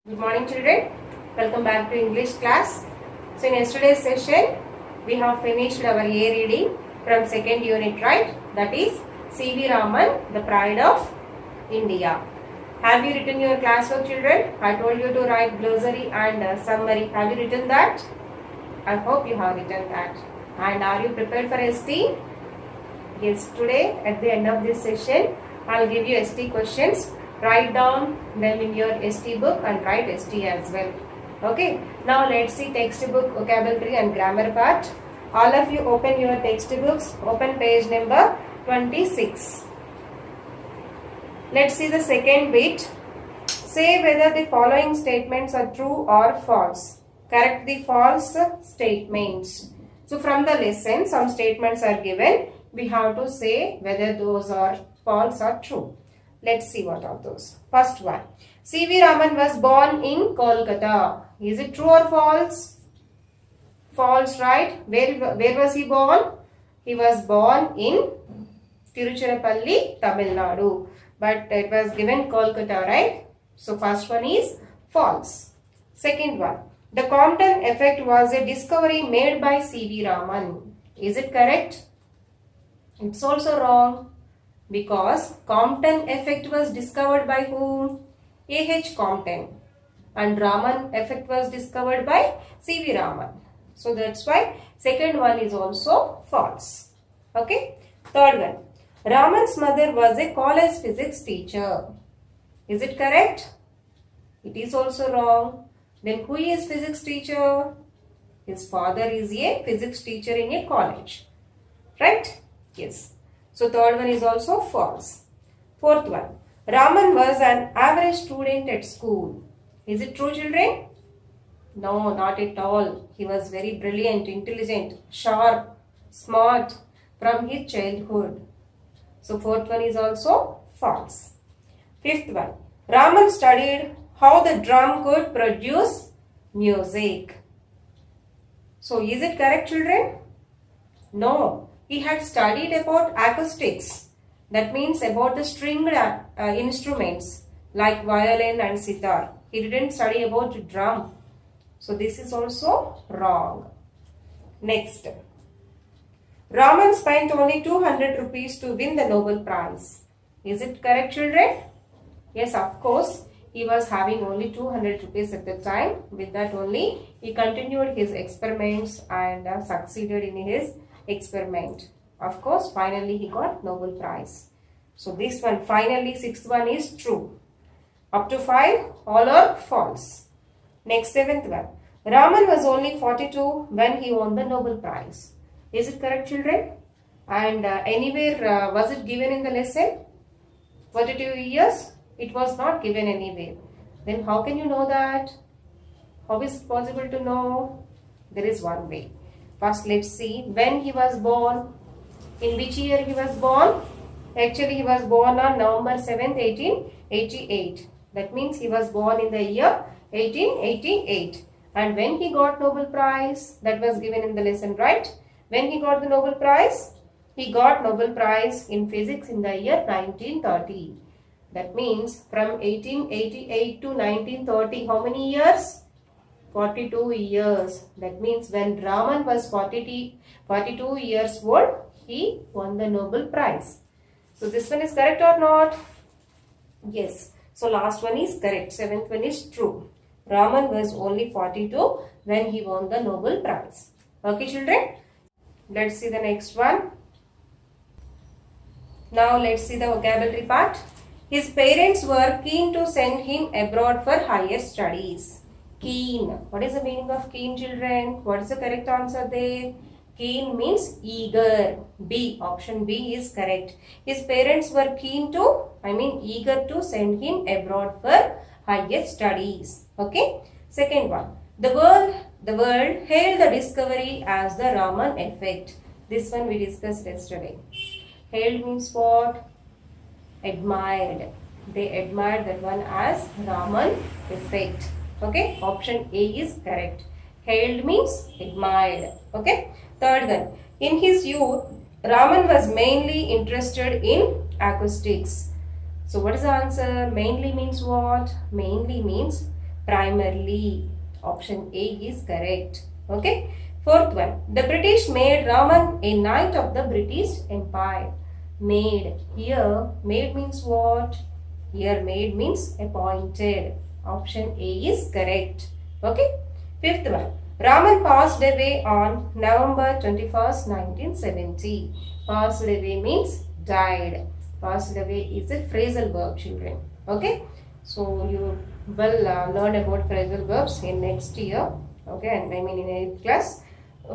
Good morning children, welcome back to English class. So in yesterday's session, we have finished our A reading from second unit, right? That is C.V. Raman, the pride of India. Have you written your classwork children? I told you to write glossary and summary. Have you written that? I hope you have written that. And are you prepared for ST? Yes, today at the end of this session, I will give you ST questions. Write down them in your ST book and write ST as well. Okay, now let's see textbook vocabulary and grammar part. All of you open your textbooks, open page number 26. Let's see the second bit. Say whether the following statements are true or false. Correct the false statements. So from the lesson, some statements are given. We have to say whether those are false or true. Let's see what are those. First one. C.V. Raman was born in Kolkata. Is it true or false? False, right? Where was he born? He was born in Tiruchirappalli, Tamil Nadu. But it was given Kolkata, right? So first one is false. Second one. The Compton effect was a discovery made by C.V. Raman. Is it correct? It's also wrong. Because Compton effect was discovered by whom? A.H. Compton. And Raman effect was discovered by C.V. Raman. So that's why second one is also false. Okay. Third one. Raman's mother was a college physics teacher. Is it correct? It is also wrong. Then who is physics teacher? His father is a physics teacher in a college. Right? Yes. So third one is also false. Fourth one. Raman was an average student at school. Is it true, children? No, not at all. He was very brilliant, intelligent, sharp, smart from his childhood. So fourth one is also false. Fifth one. Raman studied how the drum could produce music. So is it correct, children? No. He had studied about acoustics. That means about the stringed instruments like violin and sitar. He didn't study about drum. So this is also wrong. Next. Raman spent only 200 rupees to win the Nobel Prize. Is it correct, children? Yes, of course. He was having only 200 rupees at the time. With that only, he continued his experiments and succeeded in his experiment. Of course, finally he got Nobel Prize. So this one, finally, sixth one is true. Up to 5, all are false. Next, seventh one. Raman was only 42 when he won the Nobel Prize. Is it correct, children? And anywhere was it given in the lesson? 42 years? It was not given anywhere. Then how can you know that? How is it possible to know? There is one way. First, let's see when he was born. In which year he was born? Actually, he was born on November 7th, 1888. That means he was born in the year 1888. And when he got Nobel Prize, that was given in the lesson, right? When he got the Nobel Prize? He got Nobel Prize in physics in the year 1930. That means from 1888 to 1930, how many years? 42 years. That means when Raman was 42 years old, he won the Nobel Prize. So this one is correct or not? Yes. So last one is correct. Seventh one is true. Raman was only 42 when he won the Nobel Prize. Okay, children? Let's see the next one. Now let's see the vocabulary part. His parents were keen to send him abroad for higher studies. Keen. What is the meaning of keen, children? What is the correct answer there? Keen means eager. B. Option B is correct. His parents were eager to send him abroad for higher studies. Okay. Second one. The world hailed the discovery as the Raman effect. This one we discussed yesterday. Hailed means what? Admired. They admired that one as Raman effect. Okay, option A is correct. Hailed means admired. Okay, third one. In his youth, Raman was mainly interested in acoustics. So what is the answer? Mainly means what? Mainly means primarily. Option A is correct. Okay. Fourth one. The British made Raman a knight of the British Empire. Made. Here, made means what? Here, made means appointed. Option A is correct. Okay. Fifth one. Raman passed away on November 21st, 1970. Passed away means died. Passed away is a phrasal verb, children. Okay. So, you will learn about phrasal verbs in next year. Okay. I mean in 8th class.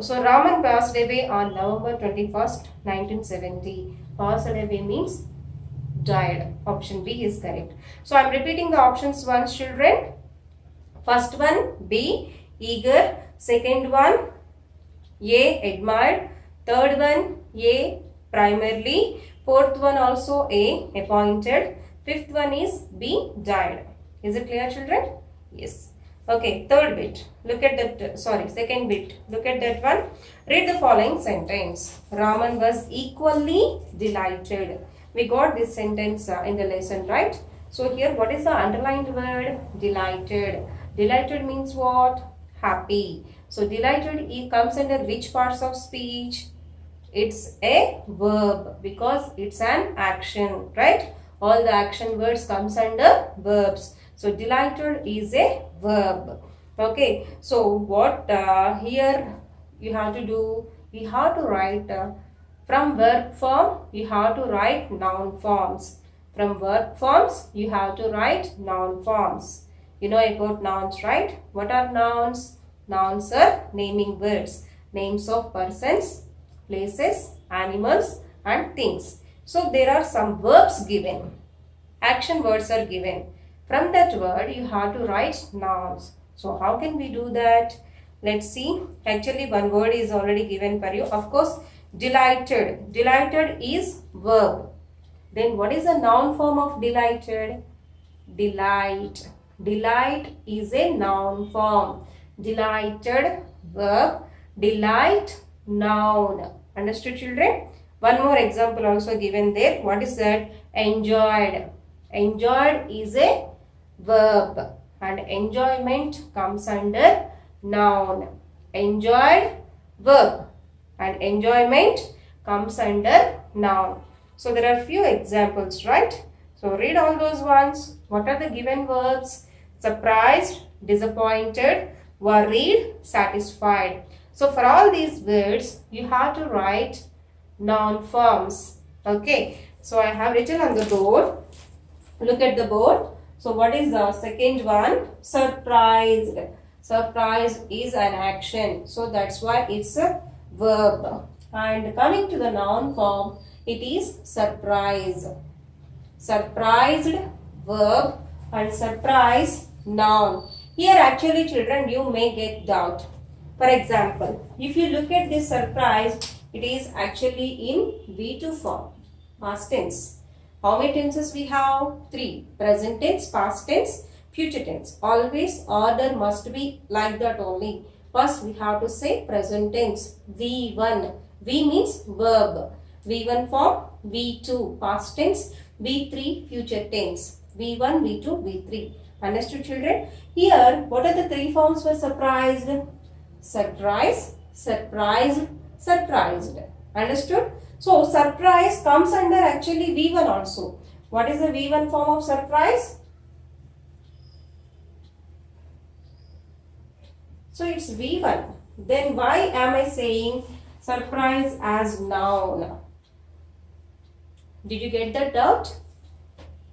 So, Raman passed away on November 21st, 1970. Passed away means died. Option B is correct. So, I am repeating the options once, children. First one, B, eager. Second one, A, admired. Third one, A, primarily. Fourth one also A, appointed. Fifth one is B, died. Is it clear, children? Yes. Okay, third bit. Look at that, second bit. Look at that one. Read the following sentence. Raman was equally delighted. We got this sentence in the lesson, right? So here, what is the underlined word? Delighted. Delighted means what? Happy. So delighted comes under which parts of speech? It's a verb because it's an action, right? All the action words comes under verbs. So delighted is a verb. Okay. So what here you have to do? You have to write from verb form. You have to write noun forms. From verb forms you have to write noun forms. You know about nouns, right? What are nouns? Nouns are naming words. Names of persons, places, animals and things. So there are some verbs given. Action words are given. From that word you have to write nouns. So how can we do that? Let's see. Actually one word is already given for you. Of course, delighted. Delighted is verb. Then what is the noun form of delighted? Delight. Delight is a noun form. Delighted, verb. Delight, noun. Understood, children? One more example also given there. What is that? Enjoyed. Enjoyed is a verb and enjoyment comes under noun. Enjoyed, verb and enjoyment comes under noun. So there are few examples, right? So read all those ones. What are the given verbs? Surprised, disappointed, worried, satisfied. So for all these words, you have to write noun forms. Okay. So I have written on the board. Look at the board. So what is the second one? Surprised. Surprise is an action. So that's why it's a verb. And coming to the noun form, it is surprise. Surprised, verb and surprise, noun. Here actually children you may get doubt. For example, if you look at this surprise, it is actually in V2 form, past tense. How many tenses we have? 3. Present tense, past tense, future tense. Always order must be like that only. First we have to say present tense. V1. V means verb. V1 form, V2 past tense, V3 future tense. V1, V2, V3. Understood, children? Here, what are the 3 forms for surprised? Surprise, surprised, surprised. Understood? So, surprise comes under actually V1 also. What is the V1 form of surprise? So, it's V1. Then why am I saying surprise as noun? Did you get that doubt?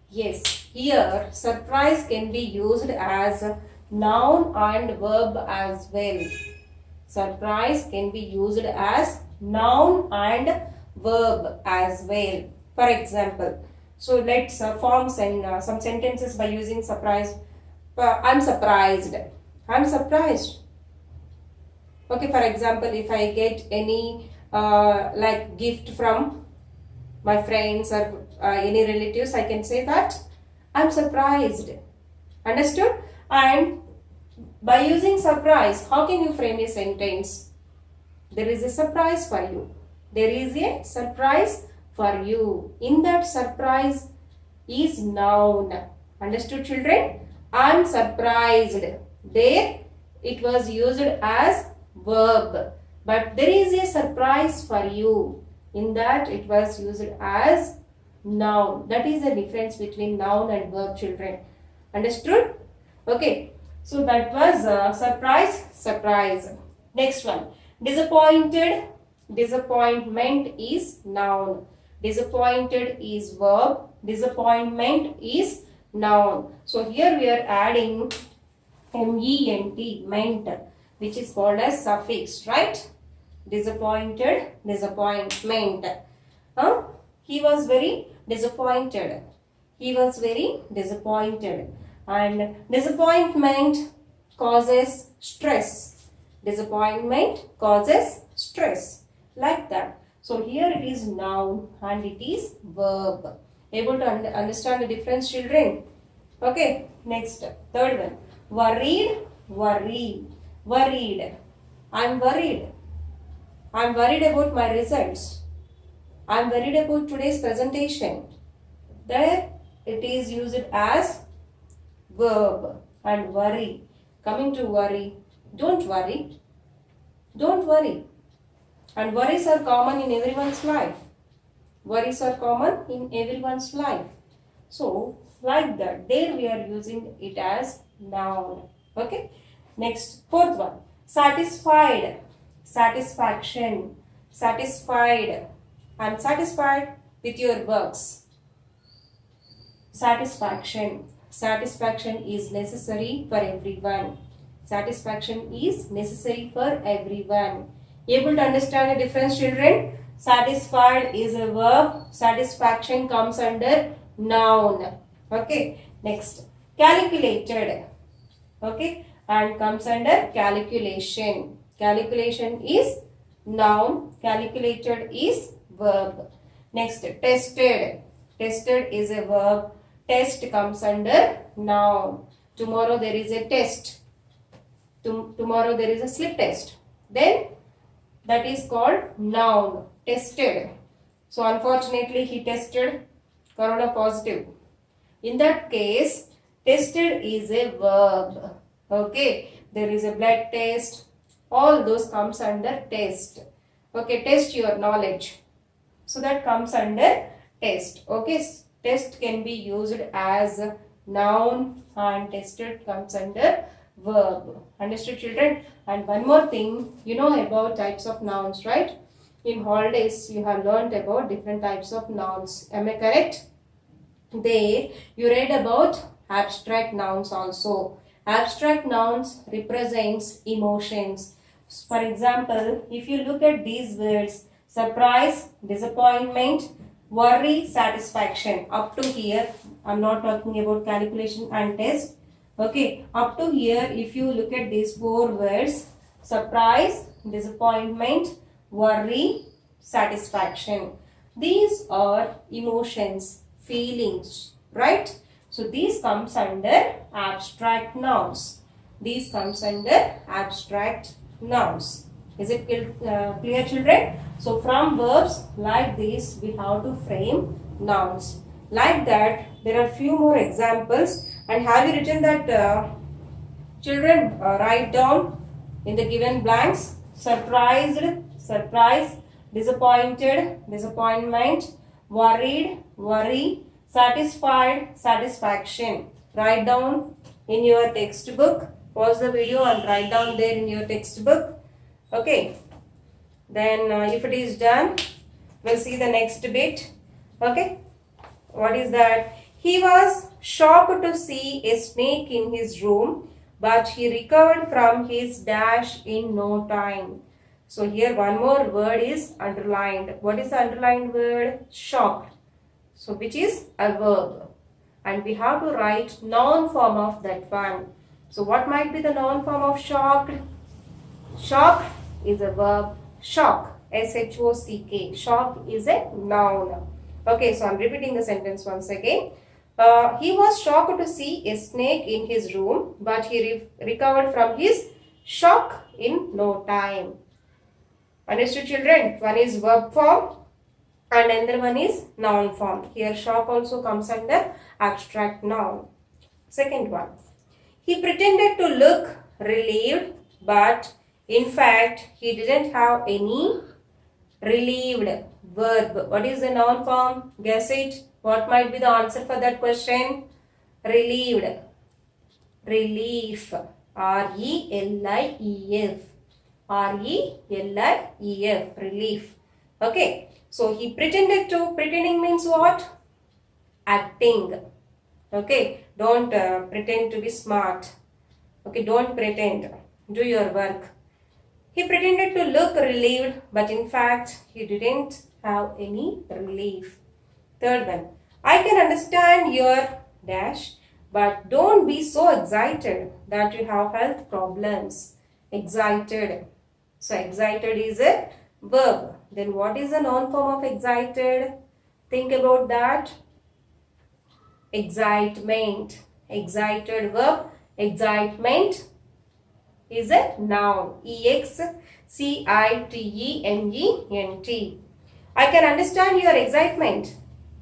Yes. Here, surprise can be used as noun and verb as well. Surprise can be used as noun and verb as well. For example, so let's form some sentences by using surprise. I'm surprised. I'm surprised. Okay, for example, if I get any like gift from my friends or any relatives, I can say that I'm surprised. Understood? And by using surprise, how can you frame a sentence? There is a surprise for you. There is a surprise for you. In that surprise is noun. Understood, children? I'm surprised. There it was used as verb. But there is a surprise for you. In that it was used as noun. That is the difference between noun and verb, children. Understood? Okay. So that was surprise, surprise. Next one. Disappointed. Disappointment is noun. Disappointed is verb. Disappointment is noun. So here we are adding ment, meant, which is called as suffix, right? Disappointed, disappointment. He was very disappointed. He was very disappointed. And disappointment causes stress. Disappointment causes stress. Like that. So here it is noun and it is verb. Able to understand the difference, children? Okay. Next, third one. Worried, worry, worried. I'm worried. I'm worried about my results. I'm worried about today's presentation. There it is used as verb. And worry. Coming to worry. Don't worry. Don't worry. And worries are common in everyone's life. Worries are common in everyone's life. So, like that, there we are using it as noun. Okay. Next, fourth one. Satisfied. Satisfaction. Satisfied. I'm satisfied with your works. Satisfaction. Satisfaction is necessary for everyone. Satisfaction is necessary for everyone. Able to understand the difference, children? Satisfied is a verb. Satisfaction comes under noun. Okay. Next. Calculated. Okay. And comes under calculation. Calculation is noun. Calculated is verb. Next. Tested. Tested is a verb. Test comes under noun. Tomorrow there is a test. Tomorrow there is a slip test. Then that is called noun. Tested. So unfortunately he tested corona positive. In that case, tested is a verb. Okay. There is a blood test. All those comes under test. Okay. Test your knowledge. So that comes under test. Okay. Test can be used as noun and tested comes under verb. Understood, children? And one more thing, you know about types of nouns, right? In holidays, you have learned about different types of nouns. Am I correct? There, you read about abstract nouns also. Abstract nouns represents emotions. For example, if you look at these words, surprise, disappointment, worry, satisfaction. Up to here, I'm not talking about calculation and test. Okay, up to here, if you look at these four words, surprise, disappointment, worry, satisfaction. These are emotions, feelings, right? So these comes under abstract nouns. These comes under abstract nouns. Is it clear, children? So from verbs like this, we have to frame nouns. Like that, there are few more examples. And have you written that, children? Write down in the given blanks. Surprised, surprise, disappointed, disappointment, worried, worry, satisfied, satisfaction. Write down in your textbook. Pause the video and write down there in your textbook. Okay. Then if it is done, we'll see the next bit. Okay. What is that? He was shocked to see a snake in his room, but he recovered from his dash in no time. So here one more word is underlined. What is the underlined word? Shocked. So which is a verb. And we have to write noun form of that one. So what might be the noun form of shocked? Shock is a verb. Shock. S-H-O-C-K. Shock is a noun. Okay, so I'm repeating the sentence once again. He was shocked to see a snake in his room, but he recovered from his shock in no time. Understood, children? One is verb form and another one is noun form. Here shock also comes under abstract noun. Second one. He pretended to look relieved, but in fact, he didn't have any relieved verb. What is the noun form? Guess it. What might be the answer for that question? Relieved. Relief. R-E-L-I-E-F. R-E-L-I-E-F. Relief. Okay. So he pretended to. Pretending means what? Acting. Okay. Don't pretend to be smart. Okay. Don't pretend. Do your work. He pretended to look relieved, but in fact, he didn't have any relief. Third one. I can understand your dash, but don't be so excited that you have health problems. Excited. So, excited is a verb. Then what is the noun form of excited? Think about that. Excitement. Excited verb. Excitement is a noun. E-X-C-I-T-E-M-E-N-T. I can understand your excitement,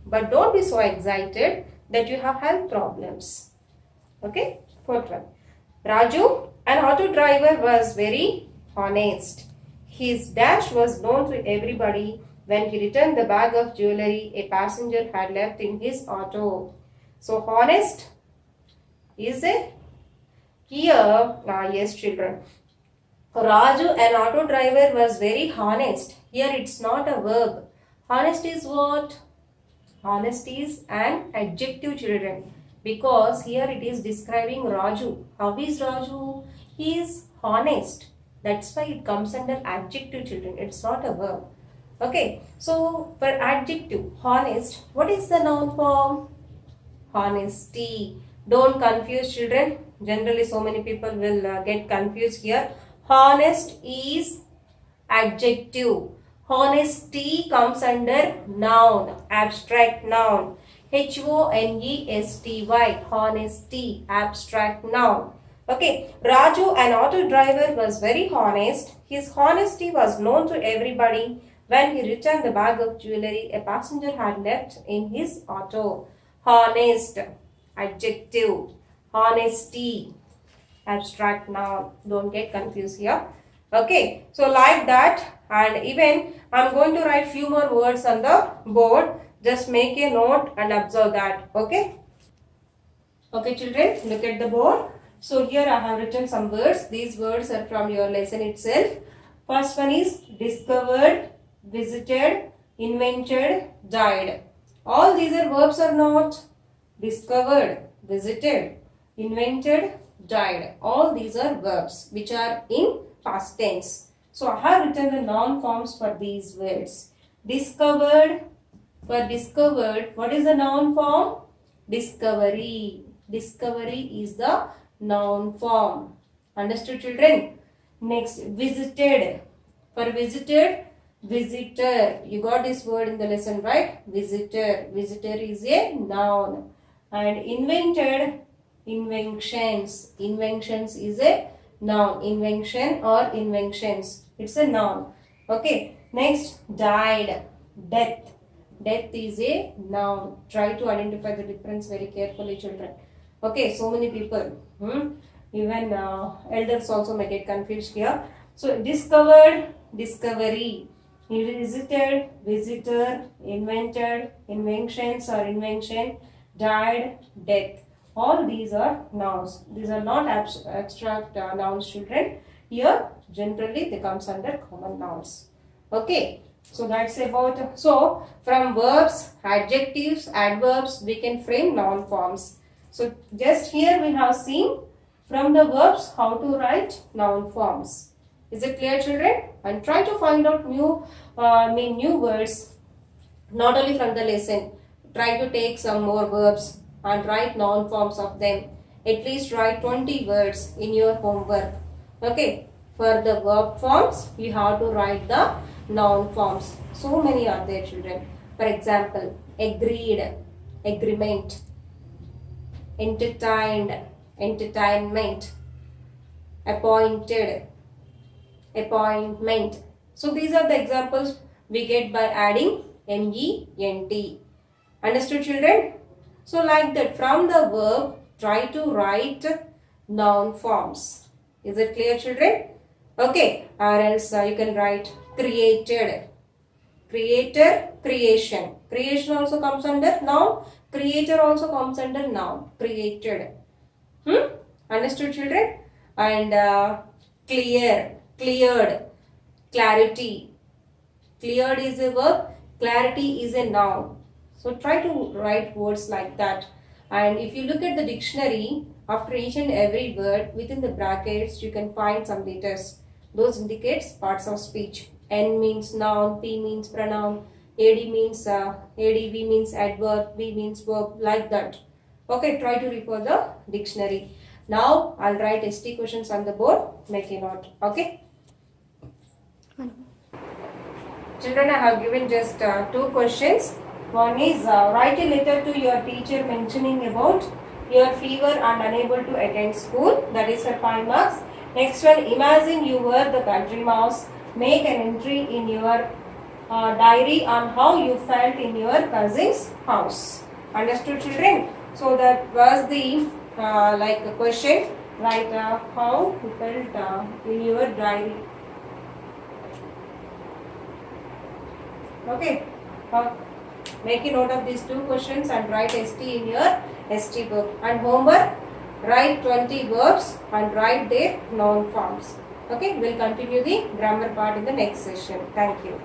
but don't be so excited that you have health problems. Okay, fourth one. Raju, an auto driver, was very honest. His dash was known to everybody when he returned the bag of jewelry a passenger had left in his auto. So, honest is a here, yes children. Raju, an auto driver, was very honest. Here it's not a verb. Honest is what? Honest is an adjective, children. Because here it is describing Raju. How is Raju? He is honest. That's why it comes under adjective, children. It's not a verb. Okay. So, for adjective, honest, what is the noun form? Honesty. Don't confuse, children. Generally, so many people will get confused here. Honest is adjective. Honesty comes under noun, abstract noun. H-O-N-E-S-T-Y, honesty, abstract noun. Okay, Raju, an auto driver, was very honest. His honesty was known to everybody when he returned the bag of jewelry a passenger had left in his auto. Honest, adjective. Honesty, abstract noun. Don't get confused here. Okay, so like that, and even I'm going to write few more words on the board. Just make a note and observe that. Okay. Okay, children, look at the board. So here I have written some words. These words are from your lesson itself. First one is discovered, visited, invented, died. All these are verbs or not? Discovered, visited, invented, died. All these are verbs which are in past tense. So I have written the noun forms for these words. Discovered, for discovered, what is the noun form? Discovery. Discovery is the noun form. Understood, children? Next, visited. For visited, visitor. You got this word in the lesson, right? Visitor. Visitor is a noun. And invented, inventions. Inventions is a noun. Invention or inventions. It's a noun. Okay. Next, died. Death. Death is a noun. Try to identify the difference very carefully, children. Okay. So many people. Even elders also may get confused here. So, discovered, discovery. Visited, visitor. Invented, inventions or invention. Died, death. All these are nouns. These are not abstract nouns, children. Here, generally, they comes under common nouns. Okay. So, that's about. So, from verbs, adjectives, adverbs, we can frame noun forms. So, just here we have seen from the verbs how to write noun forms. Is it clear, children? And try to find out new words, not only from the lesson. Try to take some more verbs and write noun forms of them. At least write 20 words in your homework. Okay. For the verb forms, you have to write the noun forms. So many are there, children. For example, agreed, agreement, entertained, entertainment, appointed, appointment. So these are the examples we get by adding ment. Understood, children? So like that, from the verb, try to write noun forms. Is it clear, children? Okay, or else you can write created. Creator, creation. Creation also comes under noun. Creator also comes under noun. Created. Understood, children? And clear, cleared, clarity. Cleared is a verb. Clarity is a noun. So try to write words like that. And if you look at the dictionary, after each and every word within the brackets, you can find some letters. Those indicates parts of speech. N means noun, P means pronoun, AD means ADV means adverb, V means verb, like that. Okay, try to refer the dictionary. Now I'll write ST questions on the board. Make a note. Okay. Children, I have given just 2 questions. One is write a letter to your teacher mentioning about your fever and unable to attend school. That is for 5 marks. Next one, imagine you were the country mouse. Make an entry in your diary on how you felt in your cousin's house. Understood, children? So that was the like a question. Write how you felt in your diary. Okay. Make a note of these 2 questions and write ST in your ST book. And homework, write 20 verbs and write their noun forms. Okay, we'll continue the grammar part in the next session. Thank you.